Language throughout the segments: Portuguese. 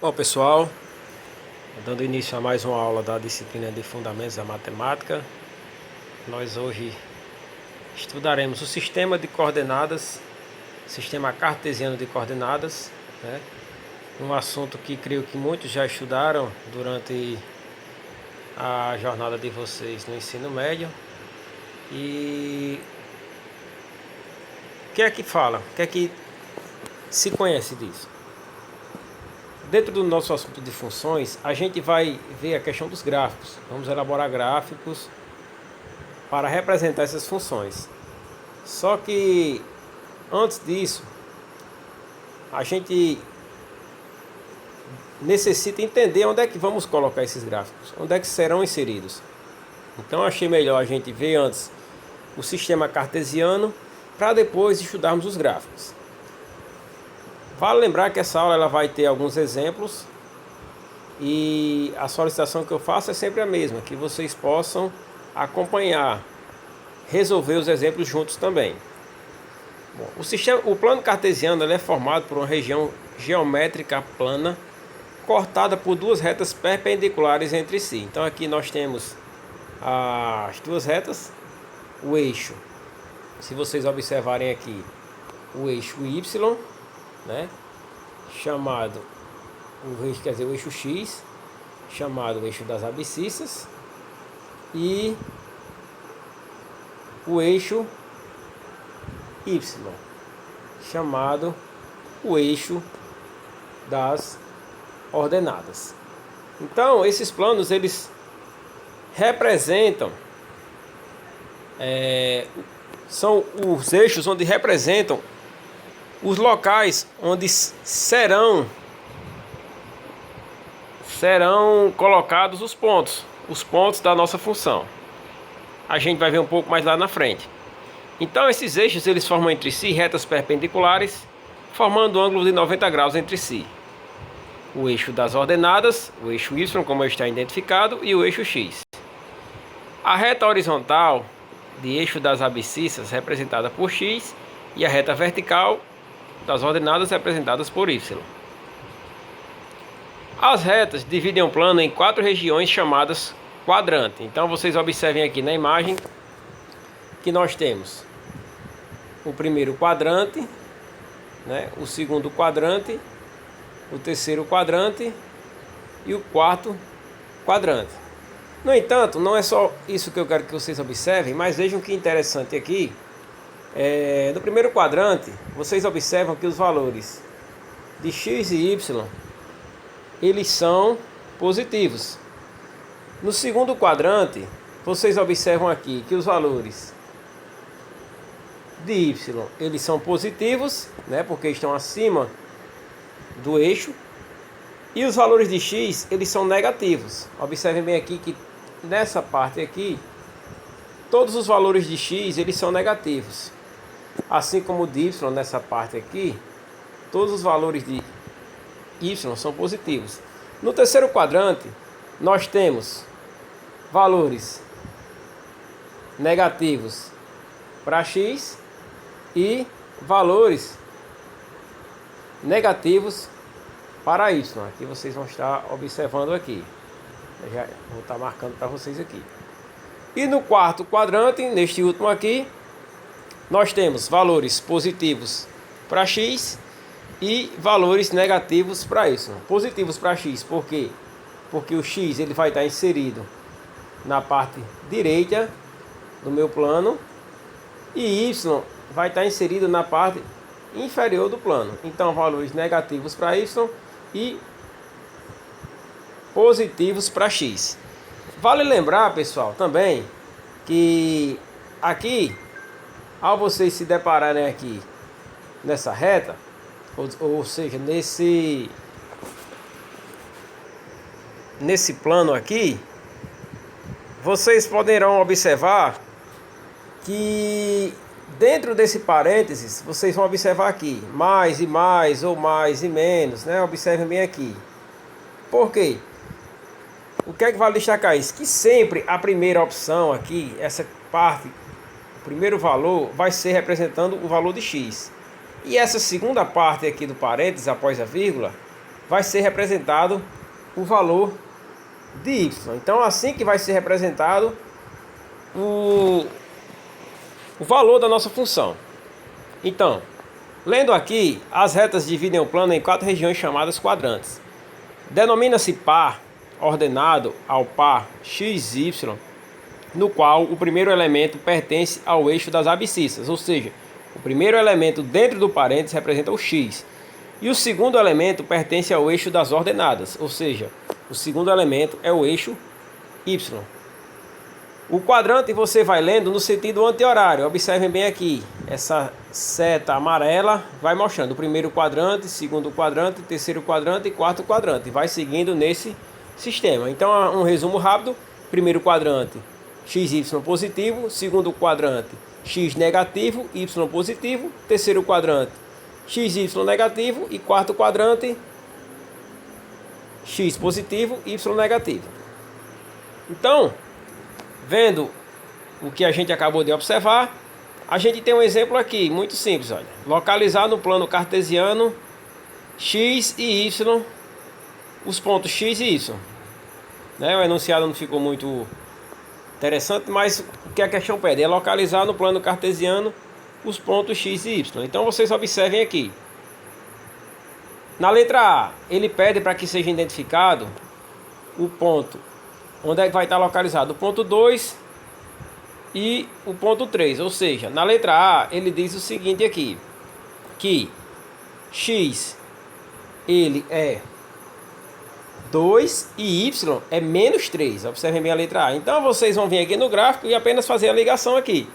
Bom, pessoal, dando início a mais uma aula da disciplina de Fundamentos da Matemática, nós hoje estudaremos o sistema de coordenadas, sistema cartesiano de coordenadas, né? Um assunto que creio que muitos já estudaram durante a jornada de vocês no ensino médio. E o que é que fala? O que é que se conhece disso? Dentro do nosso assunto de funções, a gente vai ver a questão dos gráficos. Vamos elaborar gráficos para representar essas funções. Só que antes disso, a gente necessita entender onde é que vamos colocar esses gráficos, onde é que serão inseridos. Então achei melhor a gente ver antes o sistema cartesiano para depois estudarmos os gráficos. Vale lembrar que essa aula ela vai ter alguns exemplos e a solicitação que eu faço é sempre a mesma, que vocês possam acompanhar, resolver os exemplos juntos também. Bom, o plano cartesiano ele é formado por uma região geométrica plana cortada por duas retas perpendiculares entre si. Então aqui nós temos as duas retas, o eixo, se vocês observarem aqui, o eixo Y, né, chamado o eixo X, chamado o eixo das abscissas, e o eixo Y, chamado o eixo das ordenadas. Então, esses planos eles representam, são os eixos onde representam os locais onde serão colocados os pontos da nossa função. A gente vai ver um pouco mais lá na frente. Então esses eixos eles formam entre si retas perpendiculares, formando ângulos de 90 graus entre si. O eixo das ordenadas, o eixo Y, como está identificado, e o eixo X. A reta horizontal de eixo das abscissas representada por X e a reta vertical das ordenadas representadas por Y. As retas dividem o plano em quatro regiões chamadas quadrante. Então vocês observem aqui na imagem que nós temos o primeiro quadrante, né, o segundo quadrante, o terceiro quadrante e o quarto quadrante. No entanto, não é só isso que eu quero que vocês observem, mas vejam que interessante aqui. No primeiro quadrante, vocês observam que os valores de x e y eles são positivos. No segundo quadrante, vocês observam aqui que os valores de y eles são positivos, né, porque estão acima do eixo, e os valores de x eles são negativos. Observem bem aqui que nessa parte aqui todos os valores de x eles são negativos, assim como de y nessa parte aqui todos os valores de y são positivos. No terceiro quadrante nós temos valores negativos para x e valores negativos para y. Aqui vocês vão estar observando aqui. Eu já vou estar marcando para vocês aqui. E no quarto quadrante, neste último aqui, nós temos valores positivos para x e valores negativos para y. Positivos para x, por quê? Porque o x ele vai estar inserido na parte direita do meu plano e y vai estar inserido na parte inferior do plano. Então, valores negativos para y e positivos para x. Vale lembrar, pessoal, também que aqui, ao vocês se depararem aqui nessa reta, ou seja, nesse plano aqui, vocês poderão observar que dentro desse parênteses, vocês vão observar aqui, mais e mais, ou mais e menos, né? Observem bem aqui. Por quê? O que é que vale destacar isso? Que sempre a primeira opção aqui, essa parte, o primeiro valor, vai ser representando o valor de x. E essa segunda parte aqui do parênteses, após a vírgula, vai ser representado o valor de y. Então assim que vai ser representado o valor da nossa função. Então, lendo aqui, as retas dividem o plano em 4 regiões chamadas quadrantes. Denomina-se par ordenado ao par x, y, no qual o primeiro elemento pertence ao eixo das abscissas, ou seja, o primeiro elemento dentro do parênteses representa o x, e o segundo elemento pertence ao eixo das ordenadas, ou seja, o segundo elemento é o eixo y. O quadrante você vai lendo no sentido anti-horário. Observem bem aqui, essa seta amarela vai mostrando o primeiro quadrante, segundo quadrante, terceiro quadrante e quarto quadrante. Vai seguindo nesse sistema. Então, um resumo rápido: primeiro quadrante, xy positivo, segundo quadrante, x negativo, y positivo, terceiro quadrante, xy negativo e quarto quadrante, x positivo, y negativo. Então, vendo o que a gente acabou de observar, a gente tem um exemplo aqui, muito simples, olha. Localizar no plano cartesiano x e y, os pontos x e y. Né? O enunciado não ficou muito interessante, mas o que a questão pede é localizar no plano cartesiano os pontos x e y. Então vocês observem aqui. Na letra A, ele pede para que seja identificado o ponto. Onde é que vai estar localizado? O ponto 2 e o ponto 3. Ou seja, na letra A, ele diz o seguinte aqui. Que x, ele é 2 e y é menos 3. Observem bem a letra A. Então, vocês vão vir aqui no gráfico e apenas fazer a ligação aqui.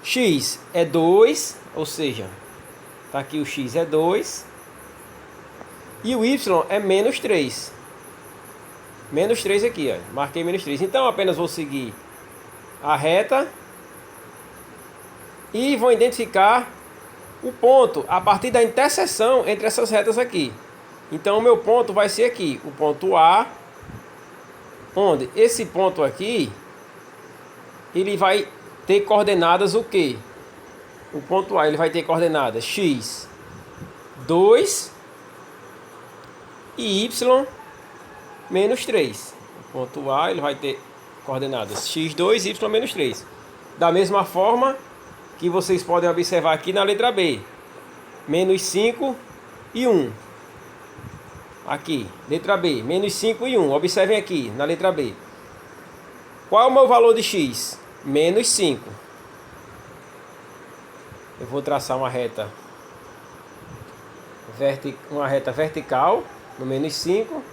X é 2, ou seja, tá aqui o x é 2. E o y é menos 3. Menos 3 aqui, ó. Marquei menos 3. Então, apenas vou seguir a reta e vou identificar o ponto a partir da interseção entre essas retas aqui. Então, o meu ponto vai ser aqui, o ponto A, onde esse ponto aqui, ele vai ter coordenadas o quê? O ponto A, ele vai ter coordenadas x, 2 e y, menos 3. O ponto A, ele vai ter coordenadas x2 e y menos 3. Da mesma forma que vocês podem observar aqui na letra B. Menos 5 e 1. Aqui, letra B. Menos 5 e 1. Observem aqui, na letra B. Qual é o meu valor de x? Menos 5. Eu vou traçar uma reta vertical no menos 5.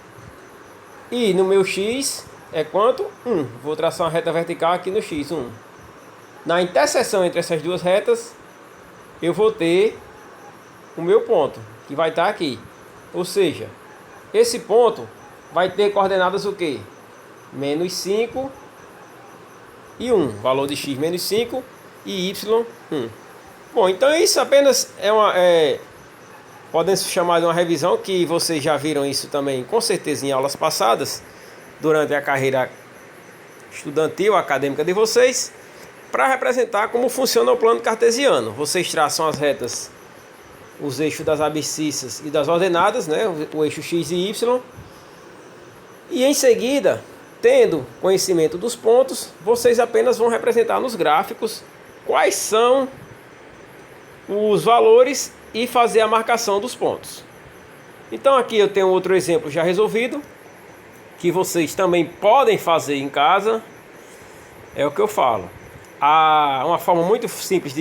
E no meu x é quanto? 1. Vou traçar uma reta vertical aqui no x, 1. Na interseção entre essas duas retas, eu vou ter o meu ponto, que vai estar aqui. Ou seja, esse ponto vai ter coordenadas o quê? Menos 5 e 1. Valor de x menos 5 e y 1. Bom, então isso apenas podem se chamar de uma revisão, que vocês já viram isso também com certeza em aulas passadas, durante a carreira estudantil, acadêmica de vocês, para representar como funciona o plano cartesiano. Vocês traçam as retas, os eixos das abscissas e das ordenadas, né? O eixo x e y, e em seguida, tendo conhecimento dos pontos, vocês apenas vão representar nos gráficos quais são os valores e fazer a marcação dos pontos. Então aqui eu tenho outro exemplo já resolvido, que vocês também podem fazer em casa. É o que eu falo. Uma forma muito simples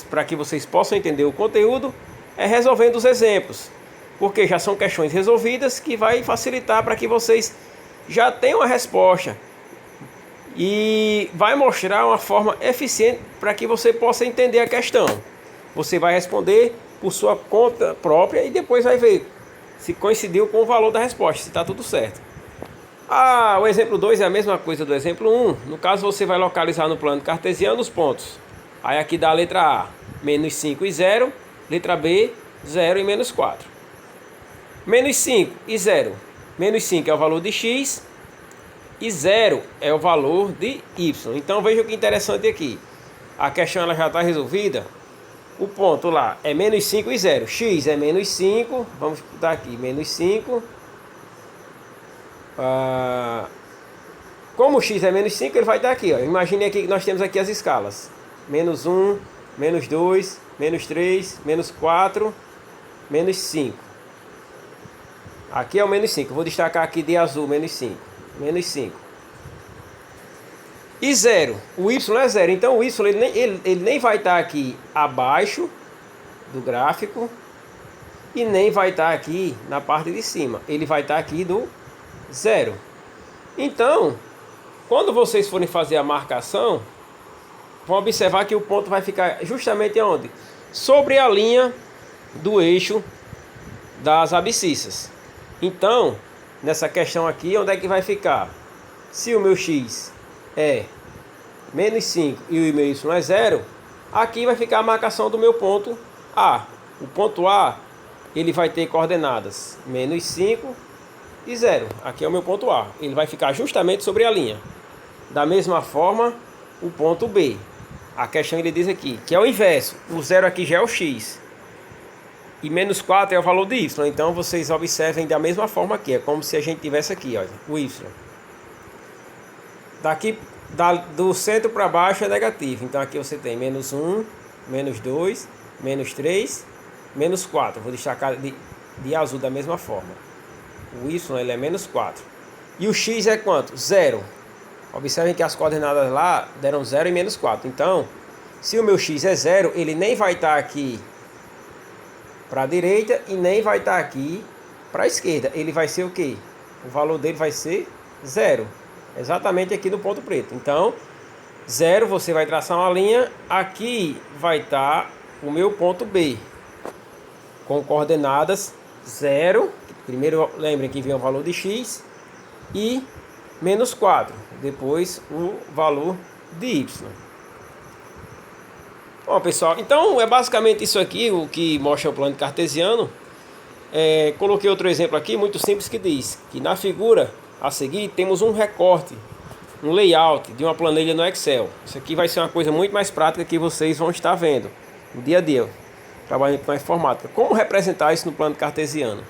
para que vocês possam entender o conteúdo é resolvendo os exemplos, porque já são questões resolvidas, que vai facilitar para que vocês já tenham a resposta e vai mostrar uma forma eficiente para que você possa entender a questão. Você vai responder por sua conta própria e depois vai ver se coincidiu com o valor da resposta, se está tudo certo. O exemplo 2 é a mesma coisa do exemplo 1. No caso, você vai localizar no plano cartesiano os pontos. Aí aqui dá a letra A, menos 5 e 0. Letra B, 0 e menos 4. Menos 5 e 0. Menos 5 é o valor de x e 0 é o valor de y. Então veja o que interessante aqui. A questão ela já está resolvida o ponto lá é menos 5 e 0. X é menos 5. Vamos botar aqui, menos 5. Como o x é menos 5, ele vai estar aqui, ó. Imagine aqui que nós temos aqui as escalas. Menos 1, menos 2, menos 3, menos 4, menos 5. Aqui é o menos 5. Vou destacar aqui de azul, menos 5. Menos 5. E 0. O y é 0. Então o y ele nem vai estar aqui abaixo do gráfico e nem vai estar aqui na parte de cima. Ele vai estar aqui do 0. Então, quando vocês forem fazer a marcação, vão observar que o ponto vai ficar justamente onde? Sobre a linha do eixo das abscissas. Então, nessa questão aqui, onde é que vai ficar? Se o meu x é menos 5 e o meu y é 0, aqui vai ficar a marcação do meu ponto A. O ponto A, ele vai ter coordenadas menos 5 e 0. Aqui é o meu ponto A. Ele vai ficar justamente sobre a linha. Da mesma forma, o ponto B. A questão ele diz aqui, que é o inverso. O 0 aqui já é o x. E menos 4 é o valor de y. Então, vocês observem da mesma forma aqui. É como se a gente tivesse aqui, olha, o y. Daqui, do centro para baixo é negativo. Então, aqui você tem menos 1, menos 2, menos 3, menos 4. Vou destacar de azul da mesma forma. O y ele é menos 4. E o x é quanto? 0. Observem que as coordenadas lá deram 0 e menos 4. Então, se o meu x é 0, ele nem vai estar aqui para a direita e nem vai estar aqui para a esquerda. Ele vai ser o quê? O valor dele vai ser 0. Exatamente aqui no ponto preto. Então, 0, você vai traçar uma linha. Aqui vai estar o meu ponto B. Com coordenadas 0. Primeiro, lembrem que vem o valor de x. E menos 4. Depois, o valor de y. Bom, pessoal, então é basicamente isso aqui o que mostra o plano cartesiano. Coloquei outro exemplo aqui, muito simples, que diz que na figura a seguir temos um recorte, um layout de uma planilha no Excel. Isso aqui vai ser uma coisa muito mais prática que vocês vão estar vendo no dia a dia, trabalhando com a informática. Como representar isso no plano cartesiano?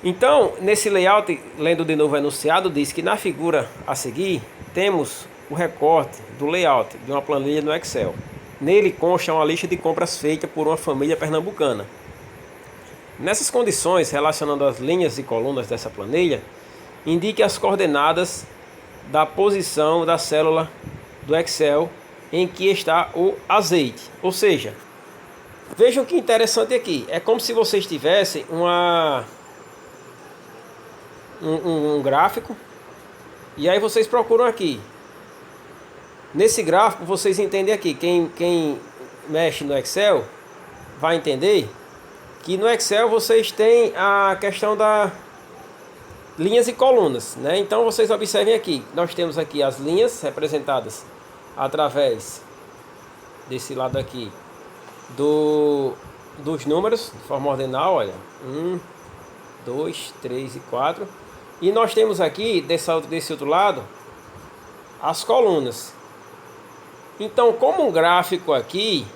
Então, nesse layout, lendo de novo o enunciado, diz que na figura a seguir temos o recorte do layout de uma planilha no Excel. Nele consta uma lista de compras feita por uma família pernambucana. Nessas condições, relacionando as linhas e colunas dessa planilha, indique as coordenadas da posição da célula do Excel em que está o azeite. Ou seja, vejam que interessante aqui. É como se vocês tivessem um gráfico e aí vocês procuram aqui. Nesse gráfico vocês entendem aqui, quem mexe no Excel vai entender que no Excel vocês têm a questão da linhas e colunas, né? Então vocês observem aqui, nós temos aqui as linhas representadas através desse lado aqui dos números de forma ordinal, olha, 1, 2, 3 e 4. E nós temos aqui desse outro lado as colunas. Então, como um gráfico aqui,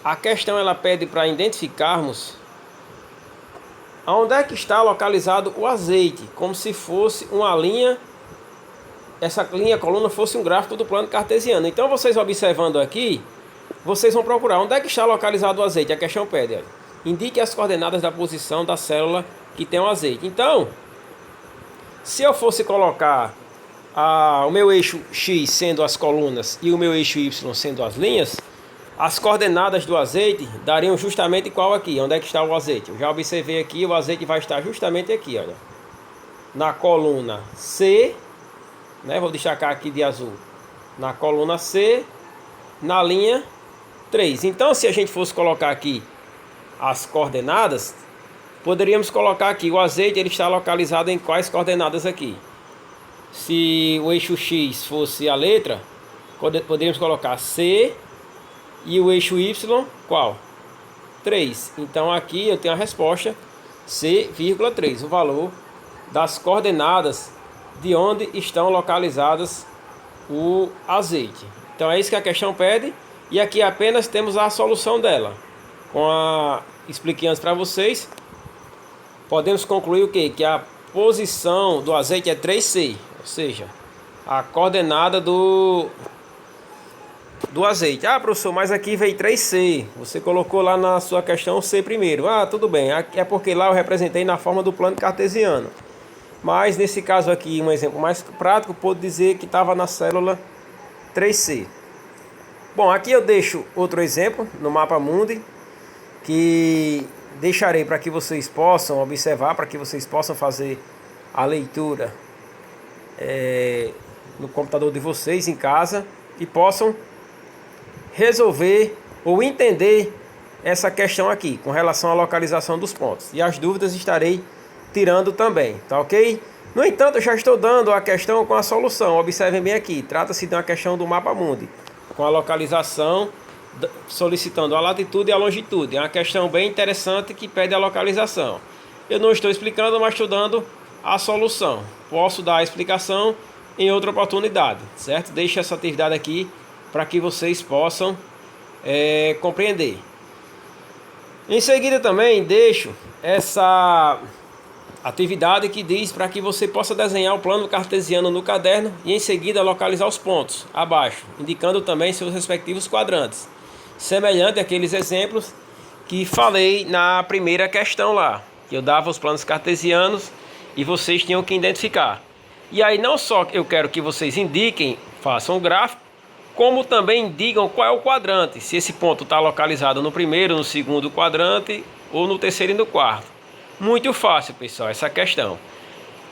a questão ela pede para identificarmos onde é que está localizado o azeite, como se fosse uma linha, essa linha coluna fosse um gráfico do plano cartesiano. Então, vocês observando aqui, vocês vão procurar onde é que está localizado o azeite. A questão pede, olha, indique as coordenadas da posição da célula que tem o azeite. Então, se eu fosse colocar o meu eixo X sendo as colunas e o meu eixo Y sendo as linhas, as coordenadas do azeite dariam justamente qual aqui, onde é que está o azeite. Eu já observei aqui, o azeite vai estar justamente aqui, olha, na coluna C, né? Vou destacar aqui de azul, na coluna C, na linha 3. Então, se a gente fosse colocar aqui as coordenadas, poderíamos colocar aqui, o azeite ele está localizado em quais coordenadas aqui? Se o eixo X fosse a letra, poderíamos colocar C e o eixo Y, qual? 3. Então aqui eu tenho a resposta C,3, o valor das coordenadas de onde estão localizadas o azeite. Então é isso que a questão pede. E aqui apenas temos a solução dela. Expliquei antes para vocês. Podemos concluir o quê? Que a posição do azeite é 3C. Ou seja, a coordenada do azeite. Ah, professor, mas aqui veio 3C. Você colocou lá na sua questão C primeiro. Ah, tudo bem. É porque lá eu representei na forma do plano cartesiano. Mas nesse caso aqui, um exemplo mais prático, pode dizer que estava na célula 3C. Bom, aqui eu deixo outro exemplo no mapa mundi, que deixarei para que vocês possam observar, para que vocês possam fazer a leitura no computador de vocês em casa e possam resolver ou entender essa questão aqui com relação à localização dos pontos. E as dúvidas estarei tirando também, tá ok? No entanto, eu já estou dando a questão com a solução. Observem bem aqui, trata-se de uma questão do mapa mundi, com a localização, solicitando a latitude e a longitude. É uma questão bem interessante que pede a localização. Eu não estou explicando, mas estou dando a solução. Posso dar a explicação em outra oportunidade, certo? Deixo essa atividade aqui para que vocês possam compreender. Em seguida também deixo essa atividade que diz para que você possa desenhar o plano cartesiano no caderno e em seguida localizar os pontos abaixo, indicando também seus respectivos quadrantes, semelhante àqueles exemplos que falei na primeira questão lá, que eu dava os planos cartesianos e vocês tinham que identificar. E aí não só eu quero que vocês indiquem, façam o gráfico, como também digam qual é o quadrante, se esse ponto está localizado no primeiro, no segundo quadrante ou no terceiro e no quarto. Muito fácil, pessoal, essa questão.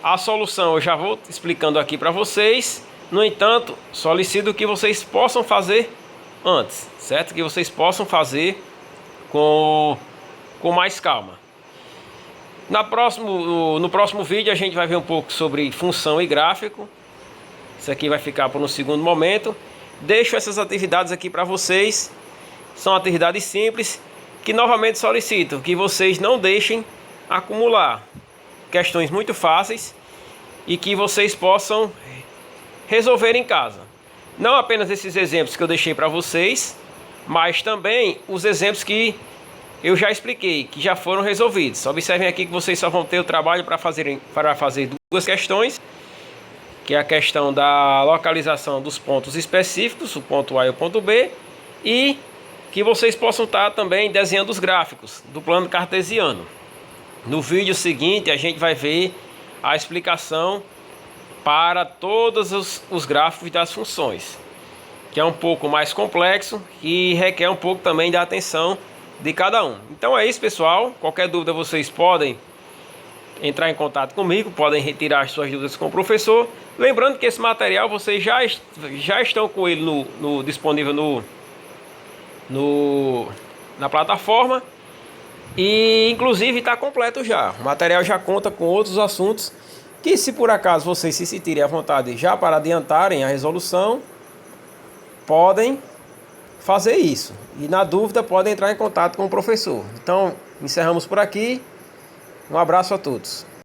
A solução eu já vou explicando aqui para vocês. No entanto, solicito que vocês possam fazer antes, certo? Que vocês possam fazer com mais calma. No próximo vídeo a gente vai ver um pouco sobre função e gráfico. Isso aqui vai ficar para um segundo momento. Deixo essas atividades aqui para vocês. São atividades simples que novamente solicito que vocês não deixem acumular questões muito fáceis e que vocês possam resolver em casa. Não apenas esses exemplos que eu deixei para vocês, mas também os exemplos que eu já expliquei, que já foram resolvidos. Observem aqui que vocês só vão ter o trabalho para fazer duas questões, que é a questão da localização dos pontos específicos, o ponto A e o ponto B, e que vocês possam estar também desenhando os gráficos do plano cartesiano. No vídeo seguinte a gente vai ver a explicação para todos os gráficos das funções, que é um pouco mais complexo e requer um pouco também da atenção de cada um. Então é isso, pessoal. Qualquer dúvida vocês podem entrar em contato comigo, podem retirar suas dúvidas com o professor. Lembrando que esse material vocês já estão com ele disponível na plataforma. E inclusive está completo já. O material já conta com outros assuntos que, se por acaso vocês se sentirem à vontade já para adiantarem a resolução, podem fazer isso. E na dúvida podem entrar em contato com o professor. Então encerramos por aqui. Um abraço a todos.